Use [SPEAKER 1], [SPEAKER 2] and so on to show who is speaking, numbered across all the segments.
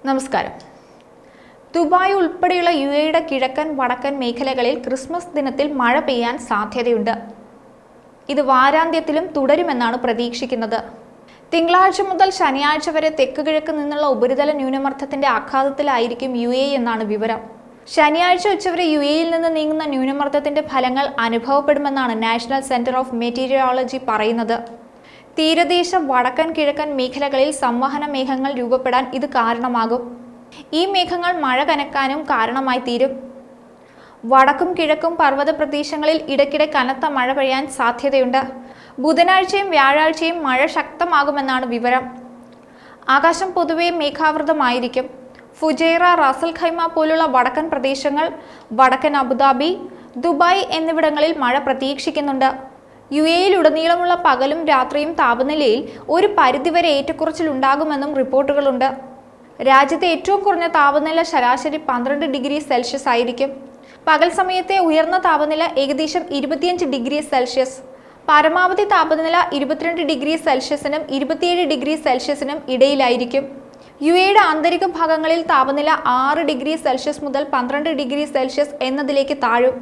[SPEAKER 1] നമസ്കാരം. ദുബായ് ഉൾപ്പെടെയുള്ള യുഎഇയുടെ കിഴക്കൻ വടക്കൻ മേഖലകളിൽ ക്രിസ്മസ് ദിനത്തിൽ മഴ പെയ്യാൻ സാധ്യതയുണ്ട്. ഇത് വാരാന്ത്യത്തിലും തുടരുമെന്നാണ് പ്രതീക്ഷിക്കുന്നത്. തിങ്കളാഴ്ച മുതൽ ശനിയാഴ്ച വരെ തെക്ക് കിഴക്ക് നിന്നുള്ള ഉപരിതല ന്യൂനമർദ്ദത്തിന്റെ ആഘാതത്തിലായിരിക്കും യുഎഇ എന്നാണ് വിവരം. ശനിയാഴ്ച ഉച്ചവരെ യുഎഇയിൽ നിന്ന് നീങ്ങുന്ന ന്യൂനമർദ്ദത്തിന്റെ ഫലങ്ങൾ അനുഭവപ്പെടുമെന്നാണ് നാഷണൽ സെന്റർ ഓഫ് മെറ്റീരിയോളജി പറയുന്നത്. തീരദേശ വടക്കൻ കിഴക്കൻ മേഖലകളിൽ സംവഹന മേഘങ്ങൾ രൂപപ്പെടാൻ ഇത് കാരണമാകും. ഈ മേഘങ്ങൾ മഴ കനക്കാനും കാരണമായി തീരും. വടക്കും കിഴക്കും പർവ്വത പ്രദേശങ്ങളിൽ ഇടയ്ക്കിടെ കനത്ത മഴ പെയ്യാൻ സാധ്യതയുണ്ട്. ബുധനാഴ്ചയും വ്യാഴാഴ്ചയും മഴ ശക്തമാകുമെന്നാണ് വിവരം. ആകാശം പൊതുവെ മേഘാവൃതമായിരിക്കും. ഫുജൈറ, റാസൽ ഖൈമ പോലുള്ള വടക്കൻ പ്രദേശങ്ങൾ, വടക്കൻ അബുദാബി, ദുബായ് എന്നിവിടങ്ങളിൽ മഴ പ്രതീക്ഷിക്കുന്നുണ്ട്. യുഎഇയിലുടനീളമുള്ള പകലും രാത്രിയും താപനിലയിൽ ഒരു പരിധിവരെ ഏറ്റക്കുറച്ചിൽ ഉണ്ടാകുമെന്നും റിപ്പോർട്ടുകളുണ്ട്. രാജ്യത്തെ ഏറ്റവും കുറഞ്ഞ താപനില ശരാശരി 12 ഡിഗ്രി സെൽഷ്യസ് ആയിരിക്കും. പകൽ സമയത്തെ ഉയർന്ന താപനില ഏകദേശം 25 ഡിഗ്രി സെൽഷ്യസ്. പരമാവധി താപനില 22 ഡിഗ്രി സെൽഷ്യസിനും 27 ഡിഗ്രി സെൽഷ്യസിനും ഇടയിലായിരിക്കും. യുഎഇയുടെ ആന്തരിക ഭാഗങ്ങളിൽ താപനില 6 ഡിഗ്രി സെൽഷ്യസ് മുതൽ 12 ഡിഗ്രി സെൽഷ്യസ് എന്നതിലേക്ക് താഴും.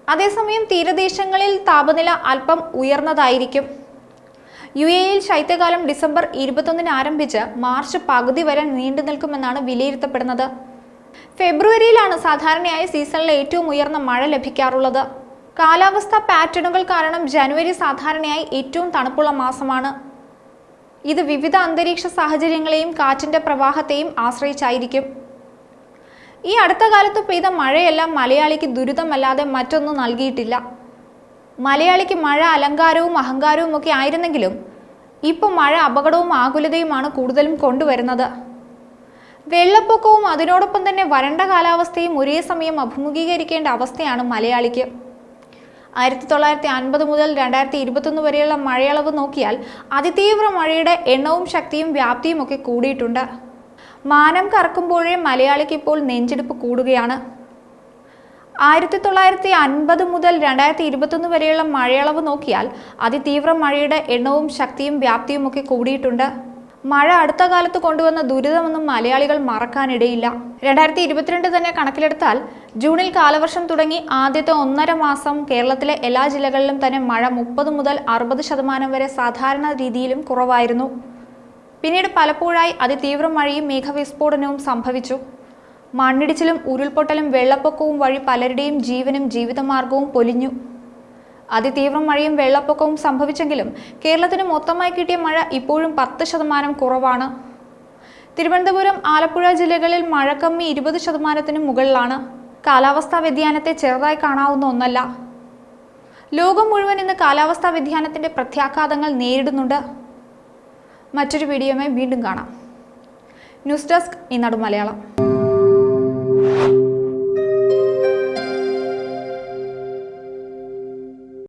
[SPEAKER 1] അതേസമയം തീരദേശങ്ങളിൽ താപനില അല്പം ഉയർന്നതായിരിക്കും. യുഎഇയിൽ ശൈത്യകാലം ഡിസംബർ 21 ആരംഭിച്ച് മാർച്ച് പകുതി വരെ നീണ്ടു നിൽക്കുമെന്നാണ് വിലയിരുത്തപ്പെടുന്നത്. ഫെബ്രുവരിയിലാണ് സാധാരണയായി സീസണിലെ ഏറ്റവും ഉയർന്ന മഴ ലഭിക്കാറുള്ളത്. കാലാവസ്ഥാ പാറ്റേണുകൾ കാരണം ജനുവരി സാധാരണയായി ഏറ്റവും തണുപ്പുള്ള മാസമാണ്. ഇത് വിവിധ അന്തരീക്ഷ സാഹചര്യങ്ങളെയും കാറ്റിന്റെ പ്രവാഹത്തെയും ആശ്രയിച്ചായിരിക്കും. ഈ അടുത്ത കാലത്ത് പെയ്ത മഴയെല്ലാം മലയാളിക്ക് ദുരിതമല്ലാതെ മറ്റൊന്നും നൽകിയിട്ടില്ല. മലയാളിക്ക് മഴ അലങ്കാരവും അഹങ്കാരവും ഒക്കെ ആയിരുന്നെങ്കിലും ഇപ്പോൾ മഴ അപകടവും ആകുലതയുമാണ് കൂടുതലും കൊണ്ടുവരുന്നത്. വെള്ളപ്പൊക്കവും അതിനോടൊപ്പം തന്നെ വരണ്ട കാലാവസ്ഥയും ഒരേ സമയം അഭിമുഖീകരിക്കേണ്ട അവസ്ഥയാണ് മലയാളിക്ക്. 1950 മുതൽ 2021 വരെയുള്ള മഴയളവ് നോക്കിയാൽ അതിതീവ്ര മഴയുടെ എണ്ണവും ശക്തിയും വ്യാപ്തിയും ഒക്കെ കൂടിയിട്ടുണ്ട്. മാനം കറക്കുമ്പോഴേ മലയാളിക്ക് ഇപ്പോൾ നെഞ്ചെടുപ്പ് കൂടുകയാണ്. 1950 മുതൽ 2021 വരെയുള്ള മഴയളവ് നോക്കിയാൽ അതിതീവ്ര മഴയുടെ എണ്ണവും ശക്തിയും വ്യാപ്തിയും ഒക്കെ കൂടിയിട്ടുണ്ട്. മഴ അടുത്ത കാലത്ത് കൊണ്ടുവന്ന ദുരിതമൊന്നും മലയാളികൾ മറക്കാനിടയില്ല. 2022 തന്നെ കണക്കിലെടുത്താൽ ജൂണിൽ കാലവർഷം തുടങ്ങി ആദ്യത്തെ 1.5 മാസം കേരളത്തിലെ എല്ലാ ജില്ലകളിലും തന്നെ മഴ 30 മുതൽ 60% വരെ സാധാരണ രീതിയിലും കുറവായിരുന്നു. പിന്നീട് പലപ്പോഴായി അതിതീവ്ര മഴയും മേഘവിസ്ഫോടനവും സംഭവിച്ചു. മണ്ണിടിച്ചിലും ഉരുൾപൊട്ടലും വെള്ളപ്പൊക്കവും വഴി പലരുടെയും ജീവനും ജീവിതമാർഗവും പൊലിഞ്ഞു. അതിതീവ്ര മഴയും വെള്ളപ്പൊക്കവും സംഭവിച്ചെങ്കിലും കേരളത്തിന് മൊത്തമായി കിട്ടിയ മഴ ഇപ്പോഴും 10% കുറവാണ്. തിരുവനന്തപുരം, ആലപ്പുഴ ജില്ലകളിൽ മഴക്കമ്മി 20%-ന് മുകളിലാണ്. കാലാവസ്ഥാ വ്യതിയാനത്തെ ചെറുതായി കാണാവുന്ന ഒന്നല്ല. ലോകം മുഴുവൻ ഇന്ന് കാലാവസ്ഥാ വ്യതിയാനത്തിന്റെ പ്രത്യാഘാതങ്ങൾ നേരിടുന്നുണ്ട്. മറ്റൊരു വീഡിയോയുമായി വീണ്ടും കാണാം. ന്യൂസ് ഡെസ്ക്, ഈനാട് മലയാളം.